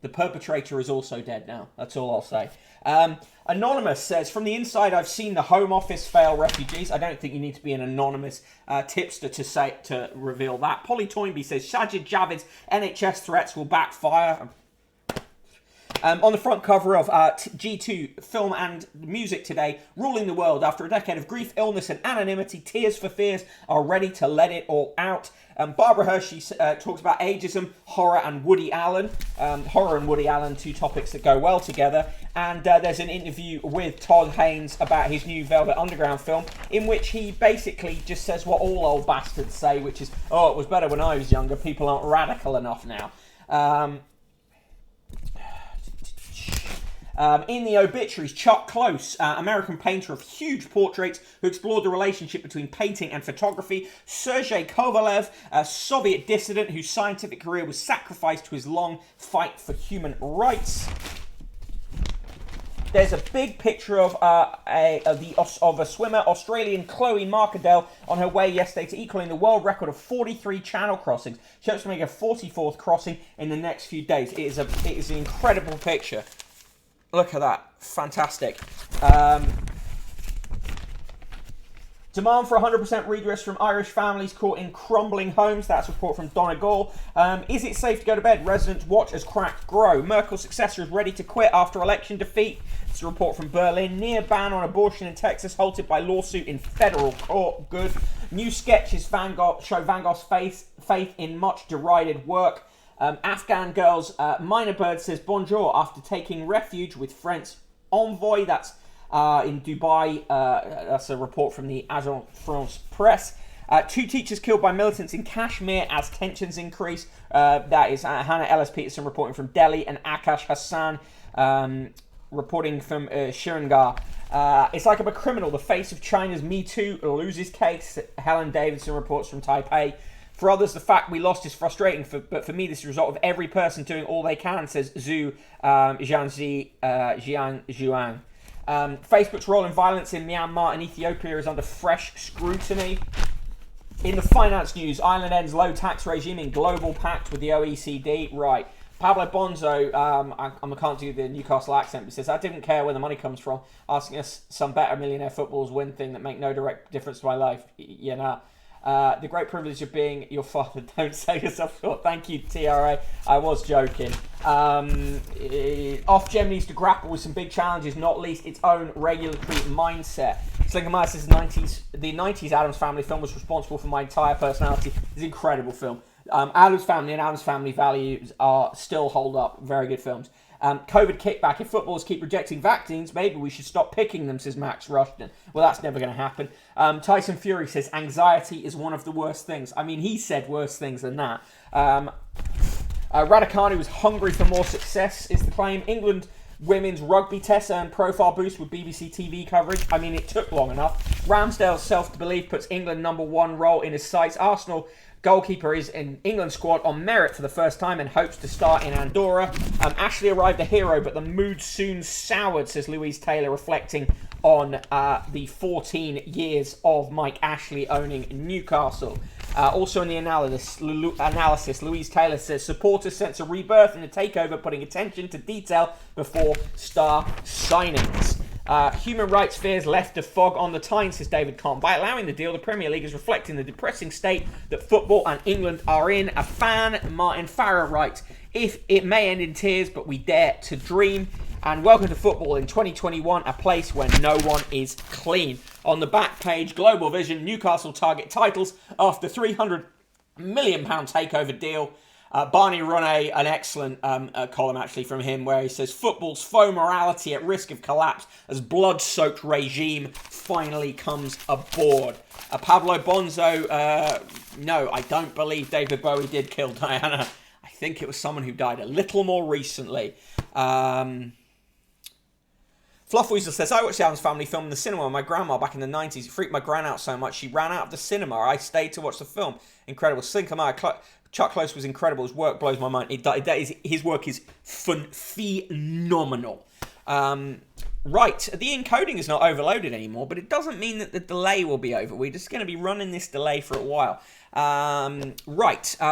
the perpetrator is also dead now. That's all I'll say. Anonymous says, from the inside, I've seen the Home Office fail refugees. I don't think you need to be an anonymous tipster to reveal that. Polly Toynbee says, Sajid Javid's NHS threats will backfire. On the front cover of G2 Film and Music today, ruling the world after a decade of grief, illness and anonymity, Tears for Fears are ready to let it all out. Barbara Hershey talks about ageism, horror and Woody Allen. Horror and Woody Allen, two topics that go well together. And there's an interview with Todd Haynes about his new Velvet Underground film, in which he basically just says what all old bastards say, which is, oh, it was better when I was younger, people aren't radical enough now. In the obituaries, Chuck Close, American painter of huge portraits who explored the relationship between painting and photography. Sergei Kovalev, a Soviet dissident whose scientific career was sacrificed to his long fight for human rights. There's a big picture of a swimmer, Australian Chloe Markadell, on her way yesterday to equaling the world record of 43 channel crossings. She hopes to make a 44th crossing in the next few days. It is an incredible picture. Look at that. Fantastic. Demand for 100% redress from Irish families caught in crumbling homes. That's a report from Donegal. Is it safe to go to bed? Residents watch as cracks grow. Merkel's successor is ready to quit after election defeat. It's a report from Berlin. Near ban on abortion in Texas halted by lawsuit in federal court. Good. New sketches show Van Gogh's faith in much derided work. Afghan girls, Minor Bird says bonjour after taking refuge with French envoy. That's in Dubai. That's a report from the Agence France Presse. 2 teachers killed by militants in Kashmir as tensions increase. That is Hannah Ellis Peterson reporting from Delhi, and Akash Hassan reporting from Srinagar. It's like I'm a criminal. The face of China's Me Too loses case. Helen Davidson reports from Taipei. For others, the fact we lost is frustrating, but for me, this is a result of every person doing all they can, says Zhu Jiangxi Zhuang. Facebook's role in violence in Myanmar and Ethiopia is under fresh scrutiny. In the finance news, Ireland ends low tax regime in global pact with the OECD. Right. Pablo Bonzo, I can't do the Newcastle accent, but says, I didn't care where the money comes from, asking us some better millionaire footballers win thing that make no direct difference to my life. The great privilege of being your father. Don't sell yourself short. Thank you, TRA. I was joking. Ofgem needs to grapple with some big challenges, not least its own regulatory mindset. Slinker Meyer says the 90s Addams Family film was responsible for my entire personality. It's an incredible film. Addams Family and Addams Family Values are still hold up. Very good films. COVID kickback. If footballers keep rejecting vaccines, maybe we should stop picking them, says Max Rushton. Well, that's never going to happen. Tyson Fury says anxiety is one of the worst things. I mean, he said worse things than that. Raducanu was hungry for more success, is the claim. England women's rugby test earned profile boost with BBC TV coverage. I mean, it took long enough. Ramsdale's self-belief puts England #1 role in his sights. Arsenal goalkeeper is in England squad on merit for the first time and hopes to start in Andorra. Ashley arrived a hero, but the mood soon soured, says Louise Taylor, reflecting on the 14 years of Mike Ashley owning Newcastle. Also in the analysis, Louise Taylor says supporters sense a rebirth in the takeover, putting attention to detail before star signings. Human rights fears left a fog on the Tyne, says David Kahn. By allowing the deal, the Premier League is reflecting the depressing state that football and England are in. A fan, Martin Farrer, writes, if it may end in tears, but we dare to dream. And welcome to football in 2021, a place where no one is clean. On the back page, Global Vision, Newcastle target titles after £300 million takeover deal. Barney Ronay, an excellent column actually from him, where he says football's faux morality at risk of collapse as blood-soaked regime finally comes aboard. Pablo Bonzo, no, I don't believe David Bowie did kill Diana. I think it was someone who died a little more recently. Fluffweasel says, I watched the Addams Family film in the cinema with my grandma back in the 90s. It freaked my gran out so much she ran out of the cinema. I stayed to watch the film. Incredible. Slinker Meyer, Chuck Close was incredible. His work blows my mind. His work is phenomenal. Right, the encoding is not overloaded anymore, but it doesn't mean that the delay will be over. We're just going to be running this delay for a while.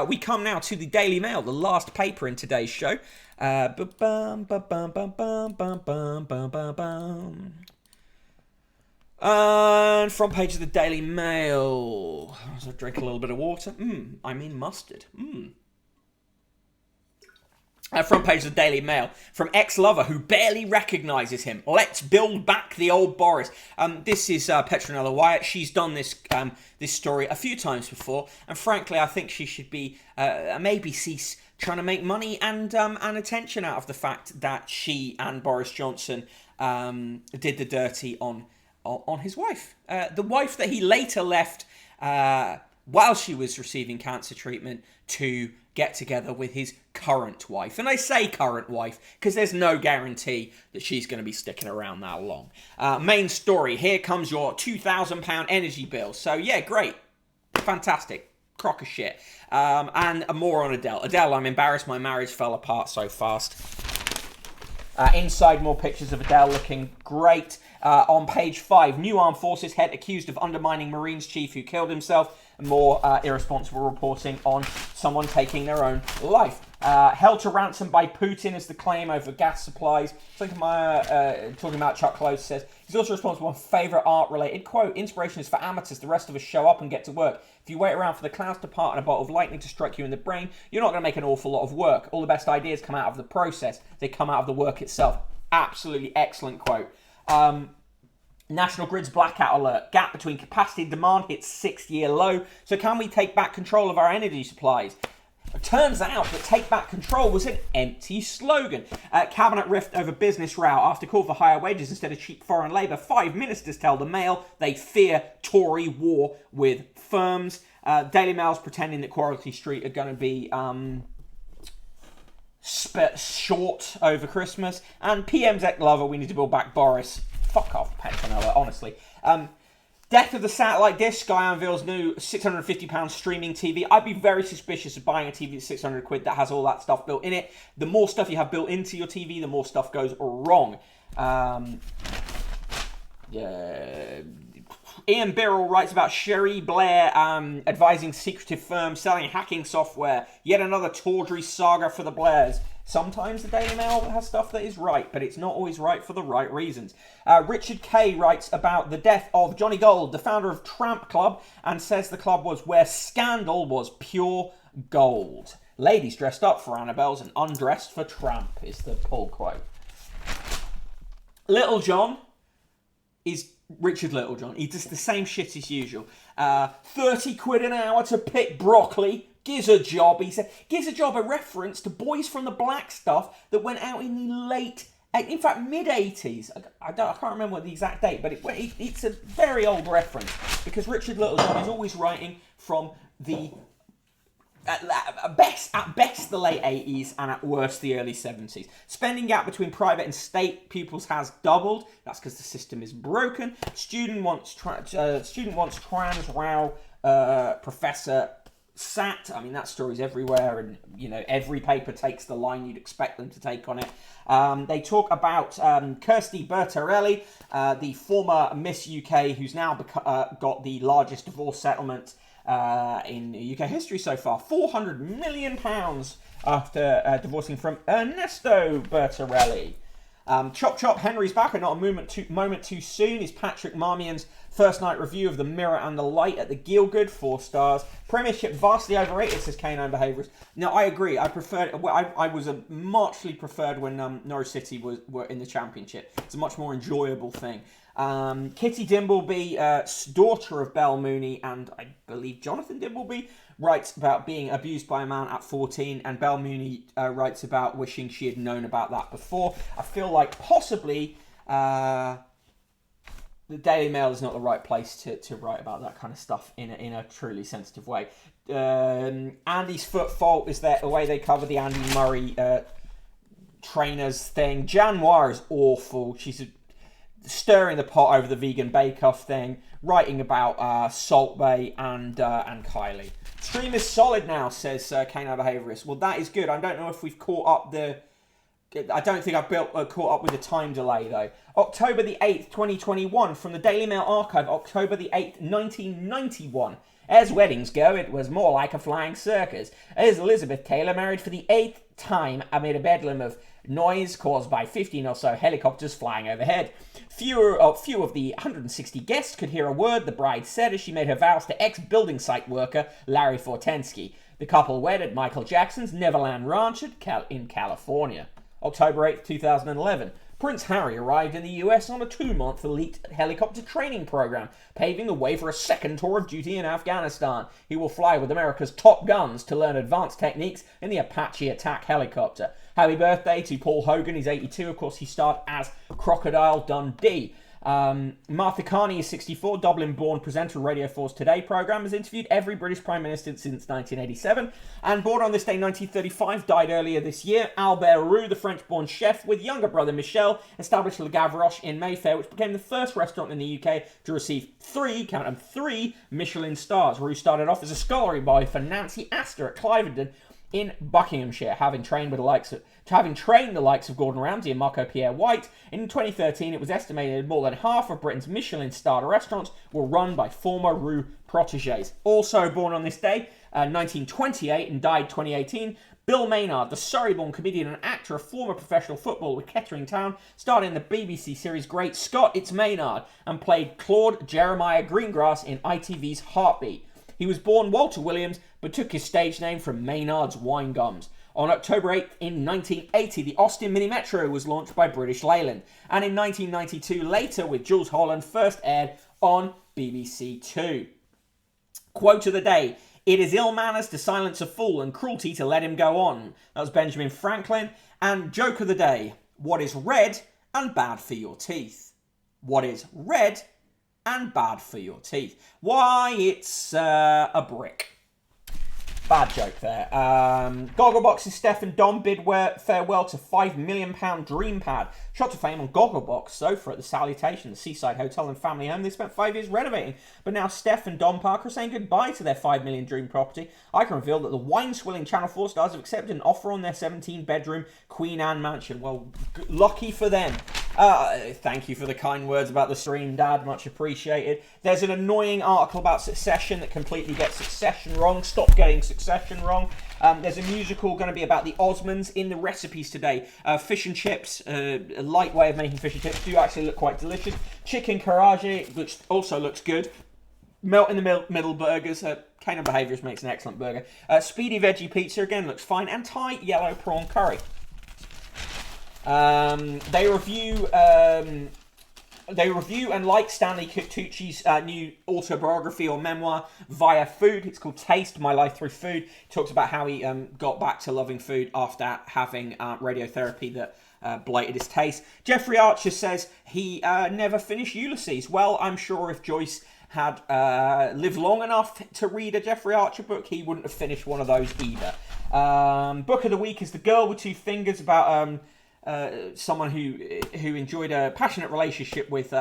We come now to the Daily Mail, the last paper in today's show. And front page of the Daily Mail. So I drink a little bit of water. I mean mustard. Front page of the Daily Mail. From ex-lover who barely recognises him. Let's build back the old Boris. This is Petronella Wyatt. She's done this story a few times before. And frankly, I think she should be maybe cease trying to make money and attention out of the fact that she and Boris Johnson did the dirty on his wife. The wife that he later left while she was receiving cancer treatment to get together with his current wife. And I say current wife because there's no guarantee that she's going to be sticking around that long. Main story, here comes your £2,000 energy bill. So yeah, great. Fantastic. Crock of shit. And more on Adele. Adele, I'm embarrassed my marriage fell apart so fast. Inside, more pictures of Adele looking great. On page 5, new armed forces head accused of undermining Marines chief who killed himself. More irresponsible reporting on someone taking their own life. Held to ransom by Putin is the claim over gas supplies. Talking about Chuck Close says, he's also responsible for favourite art-related quote, inspiration is for amateurs, the rest of us show up and get to work. If you wait around for the clouds to part and a bolt of lightning to strike you in the brain, you're not going to make an awful lot of work. All the best ideas come out of the process. They come out of the work itself. Absolutely excellent quote. National Grid's blackout alert. Gap between capacity and demand hits 6-year low. So can we take back control of our energy supplies? Turns out that Take Back Control was an empty slogan. Cabinet rift over business row after call for higher wages instead of cheap foreign labour. 5 ministers tell the Mail they fear Tory war with firms. Daily Mail's pretending that Quarry Street are going to be short over Christmas. And PM's ex-lover, we need to build back Boris. Fuck off, Petronella, honestly. Death of the satellite dish. Sky unveils new £650 streaming TV. I'd be very suspicious of buying a TV that's 600 quid that has all that stuff built in it. The more stuff you have built into your TV, the more stuff goes wrong. Ian Birrell writes about Cherie Blair advising secretive firms selling hacking software. Yet another tawdry saga for the Blairs. Sometimes the Daily Mail has stuff that is right, but it's not always right for the right reasons. Richard Kay writes about the death of Johnny Gold, the founder of Tramp Club, and says the club was where scandal was pure gold. Ladies dressed up for Annabelle's and undressed for Tramp is the pull quote. Little John is Richard Littlejohn. He does the same shit as usual. 30 quid an hour to pick broccoli. Gives a job, he said. Gives a job a reference to Boys from the Black stuff that went out in the late, in fact, mid-80s. I can't remember what the exact date, but it's a very old reference because Richard Littlejohn is always writing from the, at best the late 80s and at worst the early 70s. Spending gap between private and state pupils has doubled. That's because the system is broken. Student wants trans row professor sat. I mean, that story's everywhere, and you know every paper takes the line you'd expect them to take on it. They talk about Kirsty Bertarelli, the former Miss UK, who's now got the largest divorce settlement in UK history so far, £400 million after divorcing from Ernesto Bertarelli. Chop Chop, Henry's back, and not a moment too soon is Patrick Marmion's first night review of The Mirror and the Light at the Gielgud, 4 stars. Premiership vastly overrated, says Canine Behaviourist. Now, I agree. I was muchly preferred when Norwich City were in the Championship. It's a much more enjoyable thing. Kitty Dimbleby, daughter of Belle Mooney, and I believe Jonathan Dimbleby, writes about being abused by a man at 14, and Belle Mooney writes about wishing she had known about that before. I feel like possibly the Daily Mail is not the right place to write about that kind of stuff in a truly sensitive way. Andy's foot fault is the way they cover the Andy Murray trainers thing. Jan Noir is awful. She's stirring the pot over the vegan bake-off thing, writing about Salt Bay and Kylie. Stream is solid now, says Canine Behaviourist. Well, that is good. I don't know if we've caught up I don't think I've caught up with the time delay, though. October the 8th, 2021, from the Daily Mail archive, October the 8th, 1991. As weddings go, it was more like a flying circus, as Elizabeth Taylor married for the 8th time amid a bedlam of noise caused by 15 or so helicopters flying overhead. Few of the 160 guests could hear a word the bride said as she made her vows to ex-building site worker Larry Fortensky. The couple wed at Michael Jackson's Neverland Ranch in California. October 8th, 2011. Prince Harry arrived in the US on a 2-month elite helicopter training program, paving the way for a second tour of duty in Afghanistan. He will fly with America's top guns to learn advanced techniques in the Apache attack helicopter. Happy birthday to Paul Hogan, he's 82. Of course, he starred as Crocodile Dundee. Martha Carney is 64, Dublin-born presenter of Radio 4's Today programme, has interviewed every British Prime Minister since 1987, and born on this day 1935, died earlier this year. Albert Roux, the French-born chef with younger brother Michel, established Le Gavroche in Mayfair, which became the first restaurant in the UK to receive three Michelin stars. Roux started off as a scullery boy for Nancy Astor at Cliveden in Buckinghamshire, having trained the likes of Gordon Ramsay and Marco Pierre White. In 2013, it was estimated more than half of Britain's Michelin-starred restaurants were run by former Roux protégés. Also born on this day, 1928, and died 2018, Bill Maynard, the Surrey-born comedian and actor, a former professional footballer with Kettering Town, starred in the BBC series Great Scott, It's Maynard, and played Claude Jeremiah Greengrass in ITV's Heartbeat. He was born Walter Williams, but took his stage name from Maynard's Wine Gums. On October 8th in 1980, the Austin Mini Metro was launched by British Leyland. And in 1992, Later with Jules Holland first aired on BBC Two. Quote of the day. It is ill manners to silence a fool and cruelty to let him go on. That was Benjamin Franklin. And joke of the day. What is red and bad for your teeth? What is red and bad for your teeth? Why, it's a brick. Bad joke there. Gogglebox's Steph and Dom bid farewell to £5 million dream pad. Shot to fame on Gogglebox sofa at the Salutation, the seaside hotel and family home they spent 5 years renovating. But now Steph and Dom Parker are saying goodbye to their $5 million dream property. I can reveal that the wine-swilling Channel 4 stars have accepted an offer on their 17-bedroom Queen Anne mansion. Well, lucky for them. Thank you for the kind words about the stream, Dad. Much appreciated. There's an annoying article about Succession that completely gets Succession wrong. Stop getting Succession wrong. There's a musical going to be about the Osmonds in the recipes today. Fish and chips, a light way of making fish and chips, do actually look quite delicious. Chicken karaage, which also looks good. Melt in the middle burgers. Canaan Behaviours makes an excellent burger. Speedy veggie pizza, again, looks fine. And Thai yellow prawn curry. They review and like Stanley Tucci's new autobiography or memoir via food. It's called Taste, My Life Through Food. He talks about how he got back to loving food after having radiotherapy that blighted his taste. Jeffrey Archer says he never finished Ulysses. Well, I'm sure if Joyce had lived long enough to read a Jeffrey Archer book, he wouldn't have finished one of those either. Book of the week is The Girl with Two Fingers, about someone who enjoyed a passionate relationship with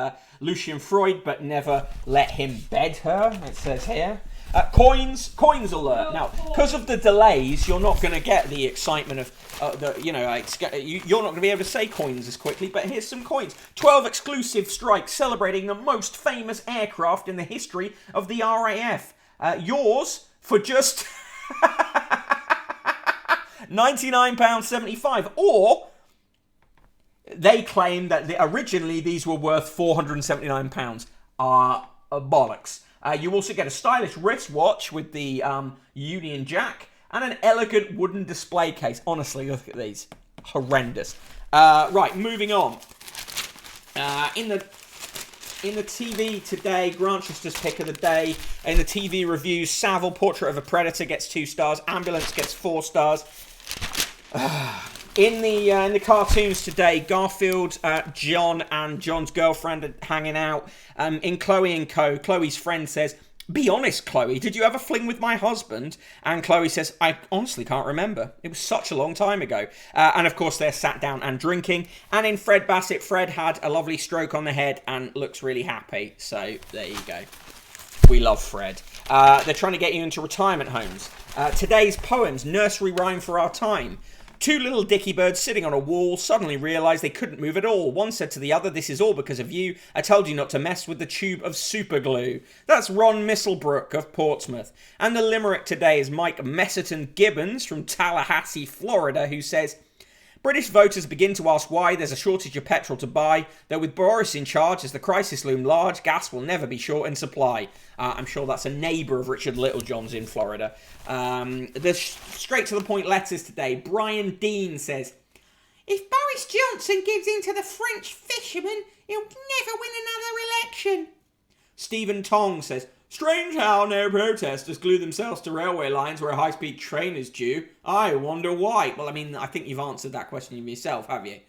Lucian Freud, but never let him bed her, it says here. Coins alert. Now, because of the delays, you're not going to get the excitement of, you're not going to be able to say coins as quickly, but here's some coins. 12 exclusive strikes celebrating the most famous aircraft in the history of the RAF. Yours for just £99.75, or they claim that originally these were worth £479. Bollocks. You also get a stylish wristwatch with the Union Jack and an elegant wooden display case. Honestly, look at these. Horrendous. Right, moving on. In the TV today, Grantchester's pick of the day. In the TV reviews, Savile, Portrait of a Predator, gets 2 stars. Ambulance gets 4 stars. In the cartoons today, Garfield, John, and John's girlfriend are hanging out. In Chloe and Co., Chloe's friend says, "Be honest, Chloe, did you ever fling with my husband?" And Chloe says, "I honestly can't remember. It was such a long time ago." And of course, they're sat down and drinking. And in Fred Bassett, Fred had a lovely stroke on the head and looks really happy. So there you go. We love Fred. They're trying to get you into retirement homes. Today's poems, Nursery Rhyme for Our Time. 2 little dicky birds sitting on a wall suddenly realised they couldn't move at all. One said to the other, "This is all because of you. I told you not to mess with the tube of super glue." That's Ron Misselbrook of Portsmouth. And the limerick today is Mike Messerton Gibbons from Tallahassee, Florida, who says, "British voters begin to ask why there's a shortage of petrol to buy, though with Boris in charge as the crisis loom large, gas will never be short in supply." I'm sure that's a neighbour of Richard Littlejohn's in Florida. The straight to the point letters today. Brian Dean says, "If Boris Johnson gives in to the French fishermen, he'll never win another election." Stephen Tong says, "Strange how no protesters glue themselves to railway lines where a high-speed train is due. I wonder why." Well, I mean, I think you've answered that question yourself, have you?